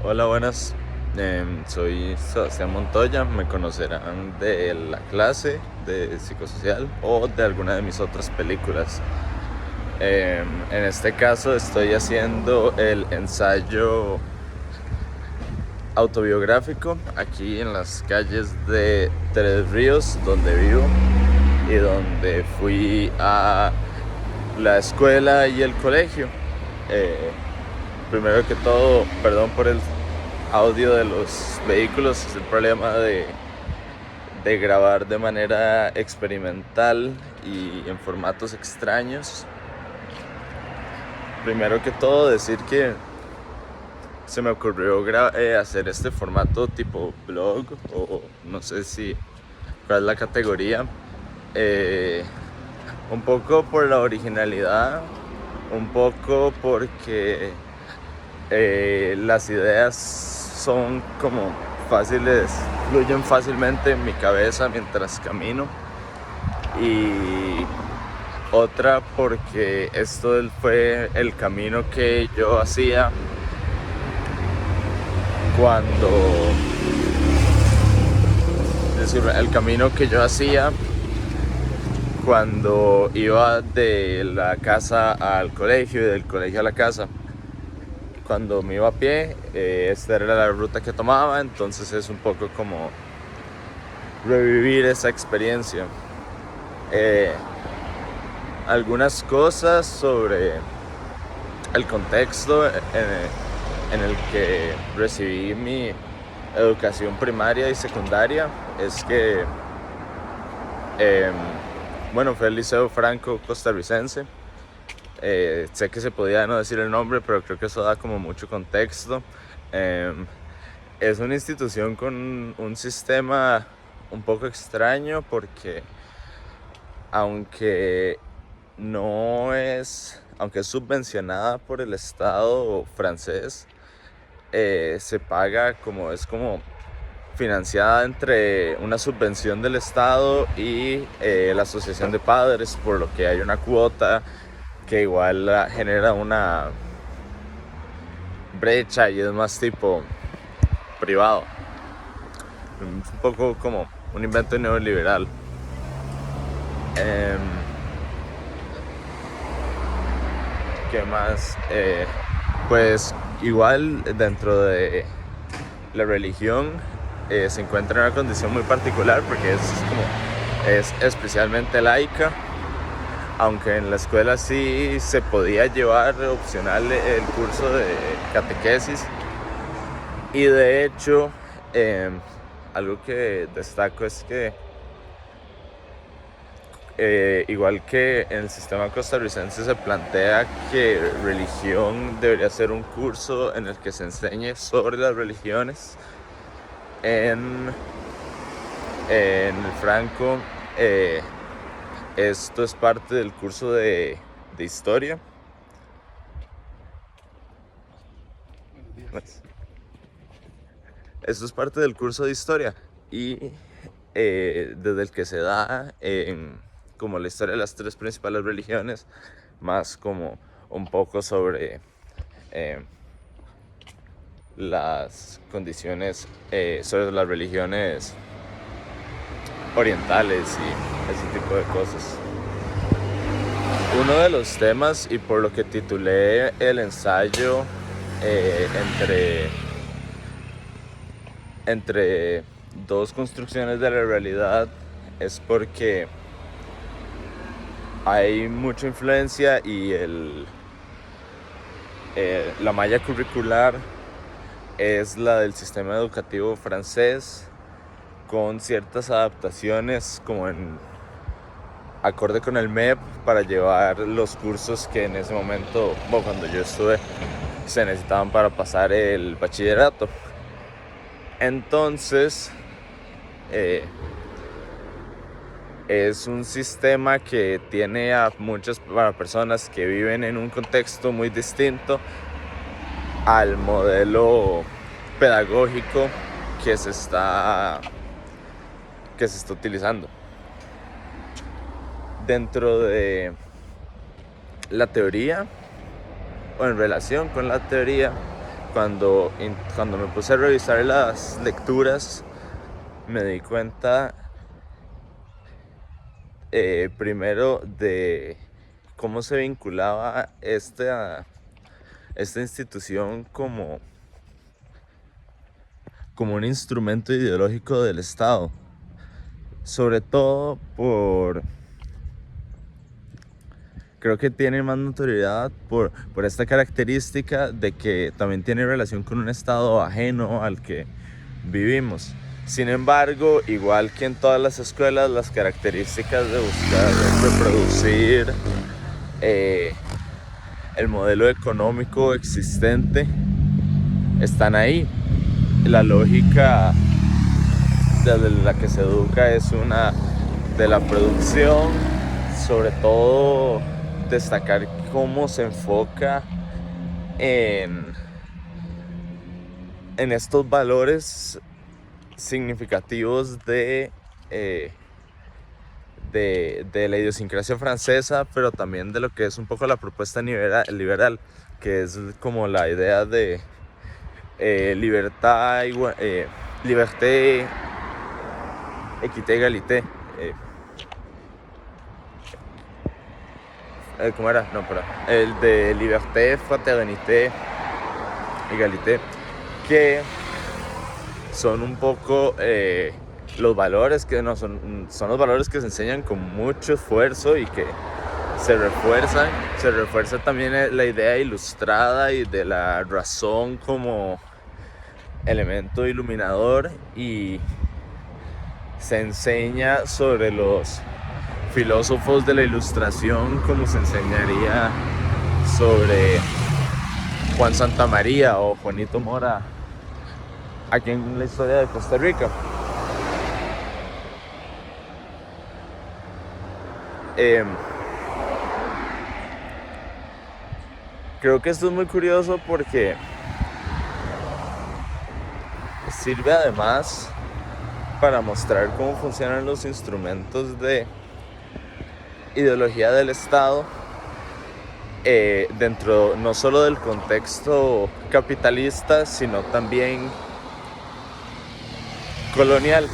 Hola, buenas. Soy Sebastián Montoya. Me conocerán de la clase de psicosocial o de alguna de mis otras películas. En este caso estoy haciendo el ensayo autobiográfico aquí en las calles de Tres Ríos, donde vivo y donde fui a la escuela y el colegio. Eh, Primero que todo, perdón por el audio de los vehículos, es el problema de grabar de manera experimental y en formatos extraños. Primero que todo, decir que se me ocurrió hacer este formato tipo blog, o no sé si cuál es la categoría. Eh, un poco por la originalidad, un poco porque las ideas son como fáciles, fluyen fácilmente en mi cabeza mientras camino, y otra porque esto fue el camino que yo hacía cuando, es decir, el camino que yo hacía cuando iba de la casa al colegio y del colegio a la casa. Cuando me iba a pie, esta era la ruta que tomaba, entonces es un poco como revivir esa experiencia. Eh, Algunas cosas sobre el contexto en el que recibí mi educación primaria y secundaria es que, eh, bueno, fue el Liceo Franco Costarricense. Sé que se podía no decir el nombre, pero creo que eso da como mucho contexto. Eh, es una institución con un sistema un poco extraño porque aunque aunque es subvencionada por el Estado francés, se paga es como financiada entre una subvención del Estado y la Asociación de Padres, por lo que hay una cuota que igual genera una brecha y es más tipo privado. Un poco como un invento neoliberal. Eh, ¿Qué más? Pues igual dentro de la religión se encuentra en una condición muy particular porque es especialmente laica, aunque en la escuela sí se podía llevar opcional el curso de catequesis. Y de hecho, algo que destaco es que igual que en el sistema costarricense se plantea que religión debería ser un curso en el que se enseñe sobre las religiones. En el Franco, esto es parte del curso de historia. Esto es parte del curso de historia y desde el que se da como la historia de las tres principales religiones, más como un poco sobre eh, las condiciones, sobre las religiones orientales y ese tipo de cosas. Uno de los temas, y por lo que titulé el ensayo entre dos construcciones de la realidad, es porque hay mucha influencia y la malla curricular es la del sistema educativo francés, con ciertas adaptaciones como en acorde con el MEP para llevar los cursos que en ese momento, bueno, cuando yo estuve, se necesitaban para pasar el bachillerato. Entonces, es un sistema que tiene a muchas personas que viven en un contexto muy distinto al modelo pedagógico que se está utilizando. Dentro de la teoría, o en relación con la teoría, cuando me puse a revisar las lecturas, me di cuenta primero de cómo se vinculaba esta institución como un instrumento ideológico del Estado, sobre todo creo que tiene más notoriedad por esta característica de que también tiene relación con un estado ajeno al que vivimos. Sin embargo, igual que en todas las escuelas, las características de buscar reproducir el modelo económico existente están ahí. La lógica de la que se educa es una de la producción, sobre todo destacar cómo se enfoca en estos valores significativos de la idiosincrasia francesa, pero también de lo que es un poco la propuesta liberal, que es como la idea de libertad, liberté, equité, égalité. ¿Cómo era? No, pero el de liberté, fraternité, égalité, que son un poco los valores que no son los valores que se enseñan con mucho esfuerzo y que se refuerza también la idea ilustrada y de la razón como elemento iluminador, y se enseña sobre los filósofos de la Ilustración como se enseñaría sobre Juan Santamaría o Juanito Mora aquí en la historia de Costa Rica. Creo que esto es muy curioso porque sirve además para mostrar cómo funcionan los instrumentos de ideología del Estado dentro no solo del contexto capitalista, sino también colonial,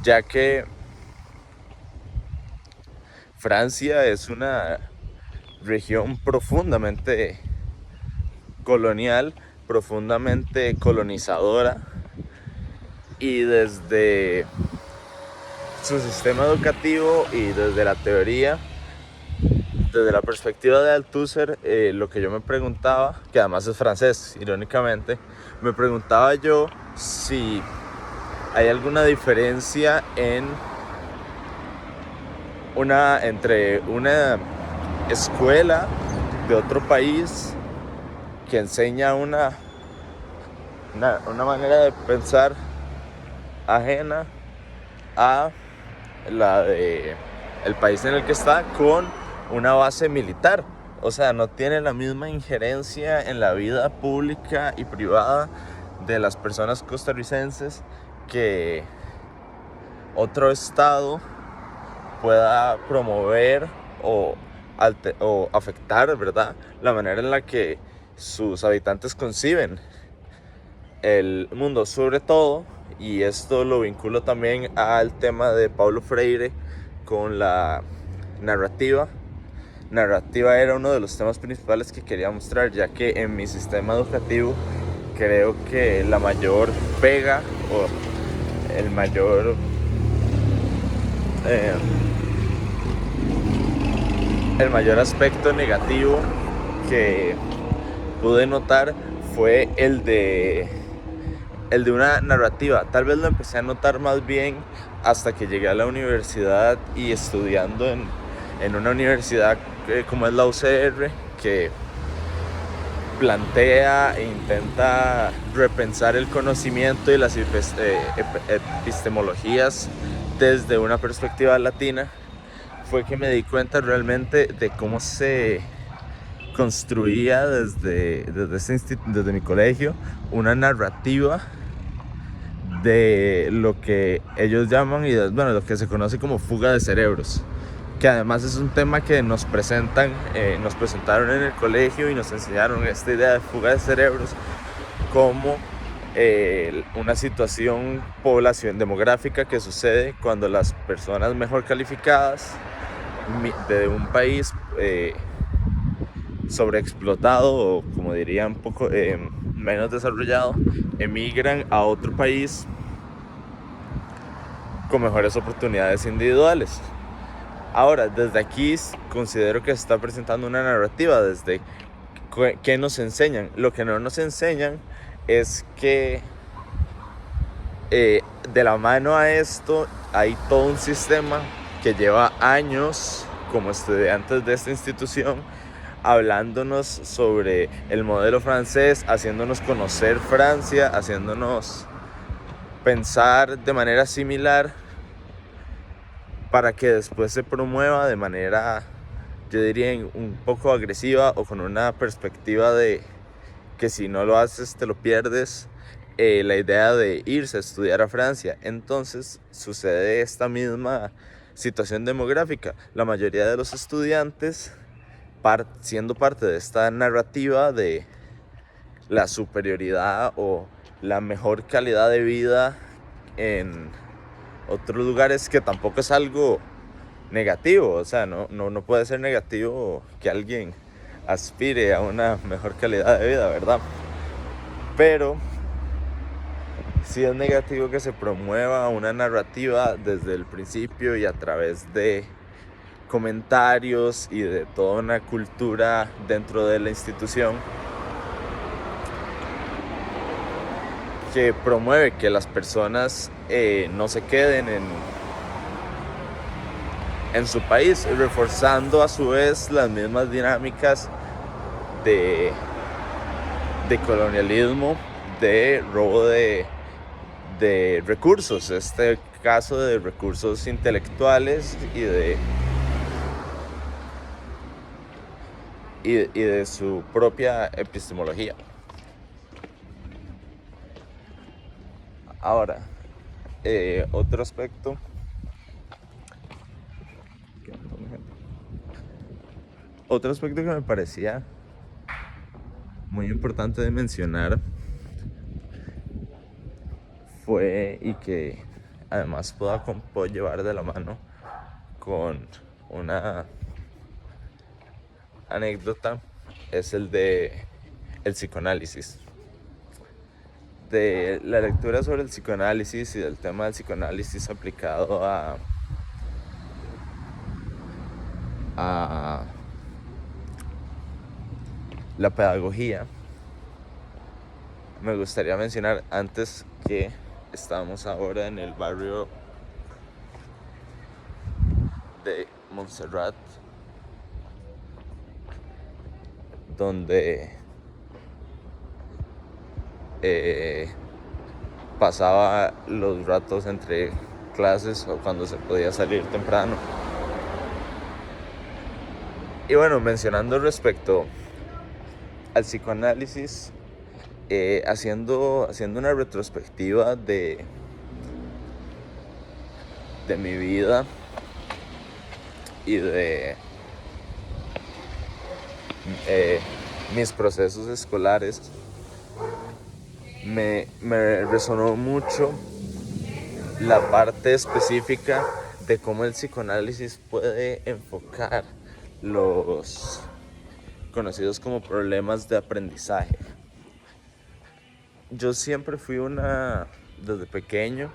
ya que Francia es una región profundamente colonial, profundamente colonizadora, y desde su sistema educativo y desde la teoría, desde la perspectiva de Althusser, lo que yo me preguntaba, que además es francés, irónicamente, me preguntaba yo si hay alguna diferencia entre una escuela de otro país que enseña una manera de pensar ajena a la de el país en el que está, con una base militar. O sea, no tiene la misma injerencia en la vida pública y privada de las personas costarricenses que otro estado pueda promover o afectar, ¿verdad?, la manera en la que sus habitantes conciben el mundo, sobre todo. Y esto lo vinculo también al tema de Paulo Freire con la narrativa. Narrativa era uno de los temas principales que quería mostrar, ya que en mi sistema educativo creo que la mayor pega o el mayor aspecto negativo que pude notar fue el de una narrativa. Tal vez lo empecé a notar más bien hasta que llegué a la universidad y estudiando en una universidad como es la UCR, que plantea e intenta repensar el conocimiento y las epistemologías desde una perspectiva latina. Fue que me di cuenta realmente de cómo se construía desde mi colegio una narrativa de lo que ellos llaman, lo que se conoce como fuga de cerebros, que además es un tema que nos presentaron en el colegio y nos enseñaron esta idea de fuga de cerebros como una situación población demográfica que sucede cuando las personas mejor calificadas de un país sobreexplotado o, como dirían, poco menos desarrollado, emigran a otro país con mejores oportunidades individuales. Ahora, desde aquí considero que se está presentando una narrativa desde qué nos enseñan. Lo que no nos enseñan es que de la mano a esto hay todo un sistema que lleva años como estudiantes de esta institución hablándonos sobre el modelo francés, haciéndonos conocer Francia, haciéndonos pensar de manera similar para que después se promueva de manera, yo diría, un poco agresiva o con una perspectiva de que si no lo haces te lo pierdes, la idea de irse a estudiar a Francia. Entonces sucede esta misma situación demográfica. La mayoría de los estudiantes, siendo parte de esta narrativa de la superioridad o la mejor calidad de vida en otros lugares, que tampoco es algo negativo, o sea, no puede ser negativo que alguien aspire a una mejor calidad de vida, ¿verdad? Pero sí es negativo que se promueva una narrativa desde el principio y a través de comentarios y de toda una cultura dentro de la institución que promueve que las personas no se queden en su país, reforzando a su vez las mismas dinámicas de colonialismo, de robo de recursos, este caso de recursos intelectuales y de su propia epistemología. Ahora, otro aspecto que me parecía muy importante de mencionar fue, y que además puedo llevar de la mano con una anécdota, es el de el psicoanálisis. De la lectura sobre el psicoanálisis y del tema del psicoanálisis aplicado a la pedagogía, me gustaría mencionar antes que estamos ahora en el barrio de Montserrat, donde pasaba los ratos entre clases o cuando se podía salir temprano. Y bueno, mencionando respecto al psicoanálisis, haciendo una retrospectiva de mi vida y de mis procesos escolares, me resonó mucho la parte específica de cómo el psicoanálisis puede enfocar los conocidos como problemas de aprendizaje. Yo siempre fui desde pequeño,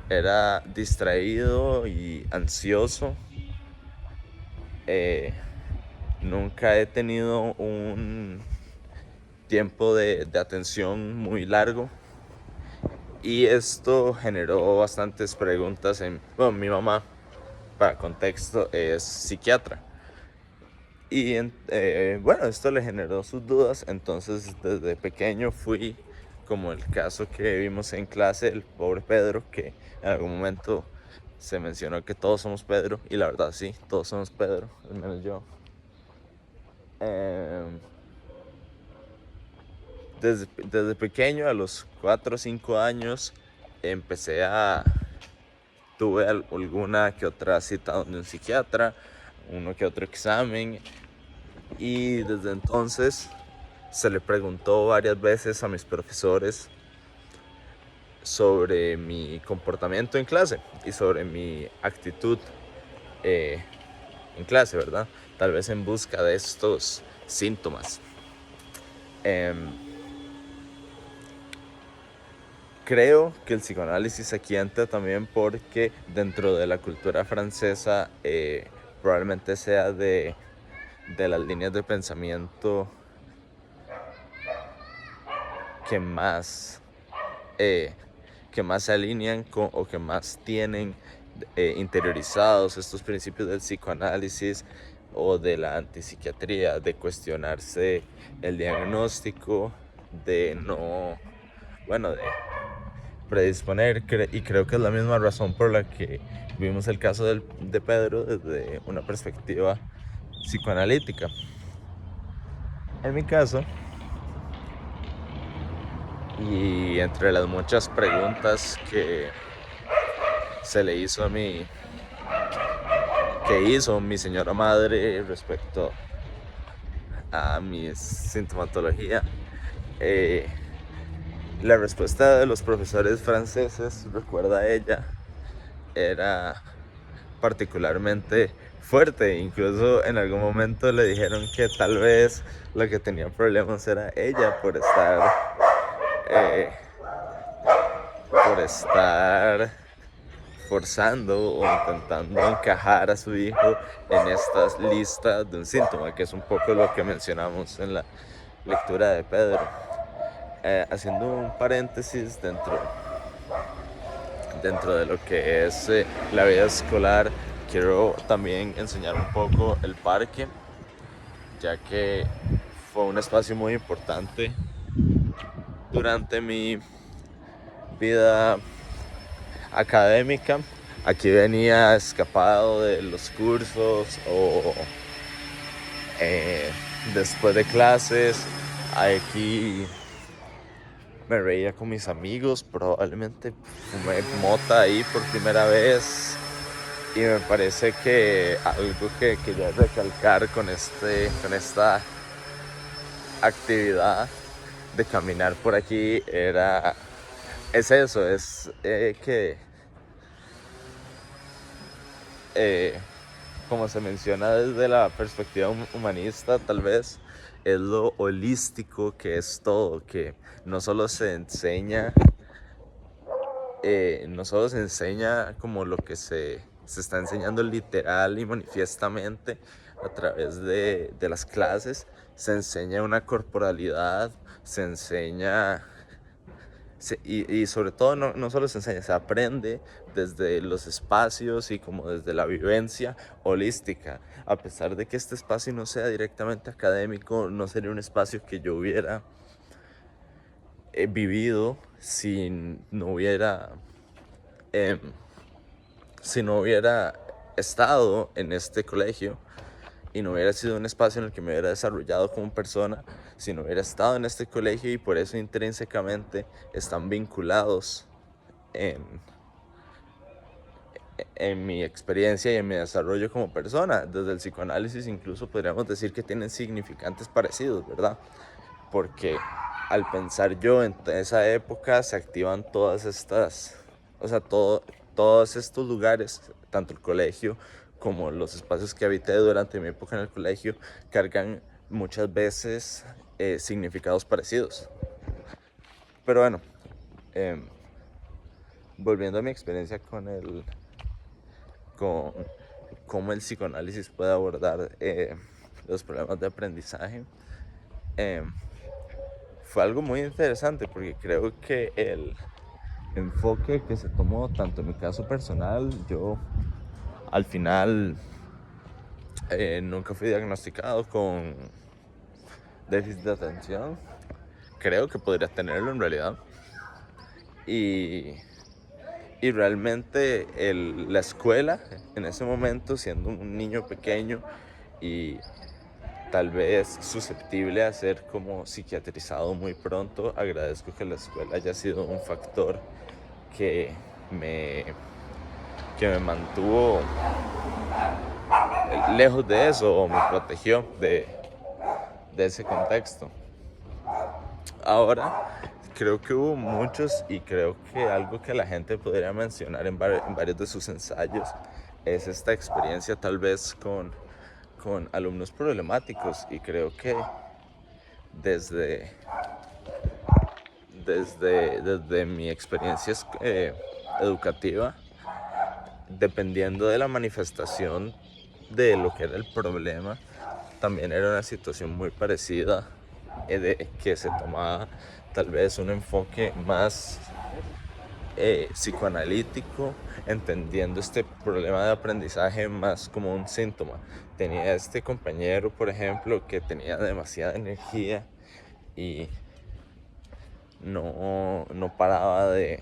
era distraído y ansioso. Nunca he tenido un tiempo de atención muy largo. Y esto generó bastantes preguntas mi mamá, para contexto, es psiquiatra. Y bueno, esto le generó sus dudas. Entonces desde pequeño fui, como el caso que vimos en clase, el pobre Pedro, que en algún momento se mencionó que todos somos Pedro. Y la verdad sí, todos somos Pedro, al menos yo. Desde pequeño, a los 4 o 5 años, empecé a tuve alguna que otra cita donde un psiquiatra, uno que otro examen, y desde entonces se le preguntó varias veces a mis profesores sobre mi comportamiento en clase y sobre mi actitud en clase, ¿verdad? Tal vez en busca de estos síntomas. Creo que el psicoanálisis aquí entra también porque dentro de la cultura francesa probablemente sea de las líneas de pensamiento que más se alinean con, o que más tienen interiorizados estos principios del psicoanálisis o de la antipsiquiatría, de cuestionarse el diagnóstico, de predisponer, y creo que es la misma razón por la que vimos el caso de Pedro desde una perspectiva psicoanalítica. En mi caso, y entre las muchas preguntas que se le hizo que hizo mi señora madre respecto a mi sintomatología, la respuesta de los profesores franceses, recuerda ella, era particularmente fuerte. Incluso en algún momento le dijeron que tal vez lo que tenía problemas era ella por estar forzando o intentando encajar a su hijo en estas listas de un síntoma, que es un poco lo que mencionamos en la lectura de Pedro. Haciendo un paréntesis dentro de lo que es la vida escolar, quiero también enseñar un poco el parque, ya que fue un espacio muy importante durante mi vida académica. Aquí venía escapado de los cursos o después de clases. Aquí me reía con mis amigos, probablemente fumé mota ahí por primera vez. Y me parece que algo que quería recalcar con esta actividad de caminar por aquí es eso, es que como se menciona desde la perspectiva humanista, tal vez es lo holístico que es todo, que no solo se enseña como lo que se está enseñando literal y manifiestamente a través de las clases, se enseña una corporalidad, se enseña y sobre todo no solo se enseña, se aprende desde los espacios y como desde la vivencia holística. A pesar de que este espacio no sea directamente académico, no sería un espacio que yo hubiera vivido si no hubiera estado en este colegio y no hubiera sido un espacio en el que me hubiera desarrollado como persona, si no hubiera estado en este colegio, y por eso intrínsecamente están vinculados en mi experiencia y en mi desarrollo como persona. Desde el psicoanálisis incluso podríamos decir que tienen significantes parecidos, ¿verdad? Porque al pensar yo en esa época se activan todos estos lugares, tanto el colegio como los espacios que habité durante mi época en el colegio, cargan muchas veces significados parecidos. Pero bueno, volviendo a mi experiencia con cómo el psicoanálisis puede abordar los problemas de aprendizaje, fue algo muy interesante porque creo que el enfoque que se tomó, tanto en mi caso personal, yo al final nunca fui diagnosticado con déficit de atención. Creo que podría tenerlo en realidad. Y realmente la escuela, en ese momento, siendo un niño pequeño y tal vez susceptible a ser como psiquiatrizado muy pronto, agradezco que la escuela haya sido un factor que que me mantuvo lejos de eso o me protegió de ese contexto. Ahora, creo que hubo muchos y creo que algo que la gente podría mencionar en varios de sus ensayos es esta experiencia tal vez con alumnos problemáticos, y creo que desde mi experiencia educativa, dependiendo de la manifestación de lo que era el problema, también era una situación muy parecida, de que se tomaba tal vez un enfoque más psicoanalítico, entendiendo este problema de aprendizaje más como un síntoma. Tenía este compañero, por ejemplo, que tenía demasiada energía y no paraba de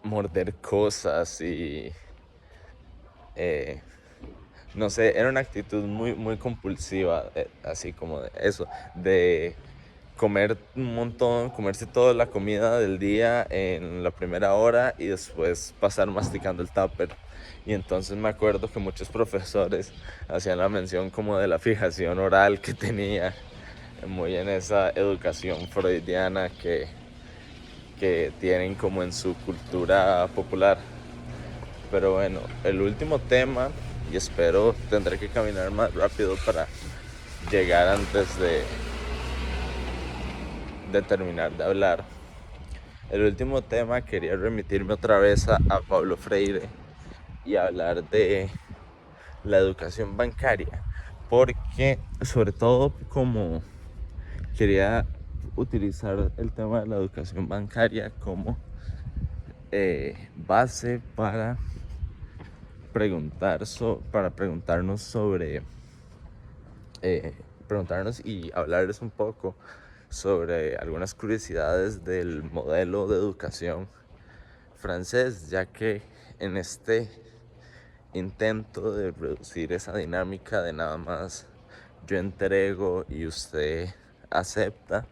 morder cosas y no sé, era una actitud muy compulsiva, así como de eso, de comer un montón, comerse toda la comida del día en la primera hora y después pasar masticando el tupper. Y entonces me acuerdo que muchos profesores hacían la mención como de la fijación oral que tenía, muy en esa educación freudiana que tienen como en su cultura popular. Pero bueno, el último tema, y espero tendré que caminar más rápido para llegar antes de terminar de hablar. El último tema, quería remitirme otra vez a Pablo Freire y hablar de la educación bancaria, porque sobre todo como quería utilizar el tema de la educación bancaria como base para preguntarnos sobre preguntarnos y hablarles un poco sobre algunas curiosidades del modelo de educación francés, ya que en este intento de reducir esa dinámica de nada más yo entrego y usted acepta,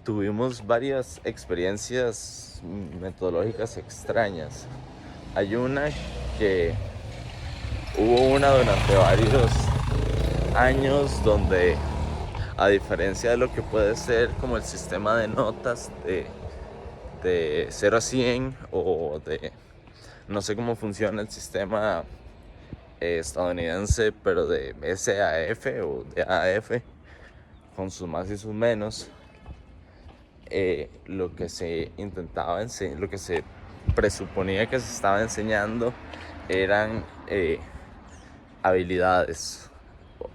tuvimos varias experiencias metodológicas extrañas. Hay una que hubo una durante varios años donde, a diferencia de lo que puede ser como el sistema de notas de 0 a 100 o de, no sé cómo funciona el sistema estadounidense, pero de SAF o de AF, con sus más y sus menos, lo que se intentaba enseñar, lo que se presuponía que se estaba enseñando eran habilidades.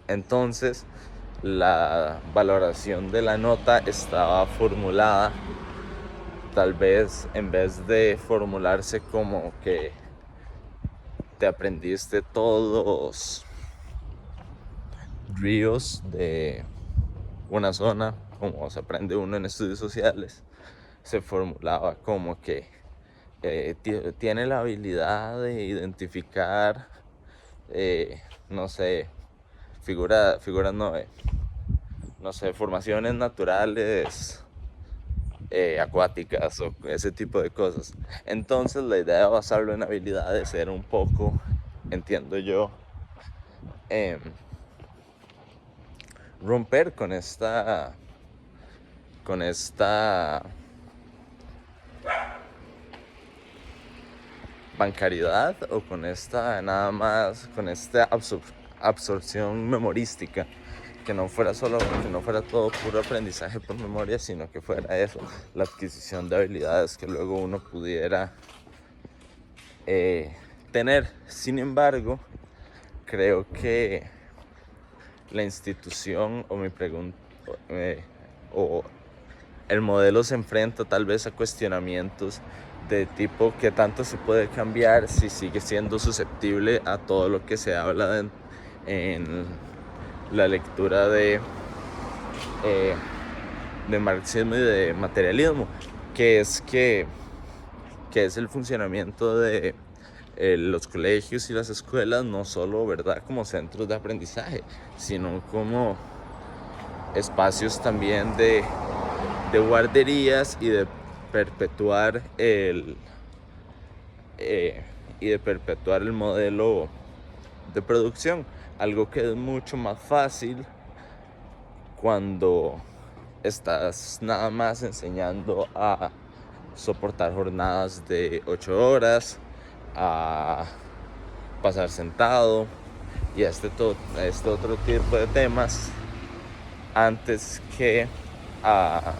Entonces, la valoración de la nota estaba formulada, tal vez en vez de formularse como que te aprendiste todos ríos de una zona, como se aprende uno en estudios sociales, se formulaba como que tiene la habilidad de identificar, no sé, figuras no sé, formaciones naturales acuáticas o ese tipo de cosas. Entonces la idea de basarlo en habilidades era un poco, entiendo yo, romper con esta bancariedad o con esta nada más, con esta absorción memorística, que no fuera todo puro aprendizaje por memoria, sino que fuera eso, la adquisición de habilidades que luego uno pudiera tener. Sin embargo, creo que la institución o mi pregunta o el modelo se enfrenta tal vez a cuestionamientos de tipo qué tanto se puede cambiar si sigue siendo susceptible a todo lo que se habla en la lectura de marxismo y de materialismo, que es el funcionamiento de los colegios y las escuelas, no solo, ¿verdad?, como centros de aprendizaje, sino como espacios también de guarderías y de perpetuar el modelo de producción, algo que es mucho más fácil cuando estás nada más enseñando a soportar jornadas de 8 horas, a pasar sentado y a este otro tipo de temas, antes que a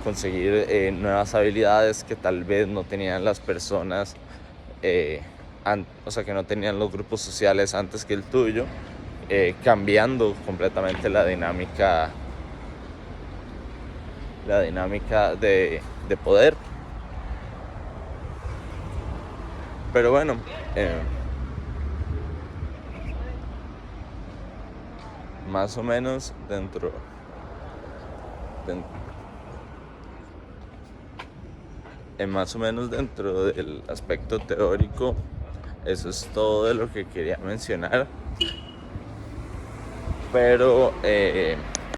conseguir nuevas habilidades que tal vez no tenían las personas, o sea, que no tenían los grupos sociales antes que el tuyo, cambiando completamente la dinámica de poder. Pero bueno, más o menos dentro del aspecto teórico, eso es todo de lo que quería mencionar. Pero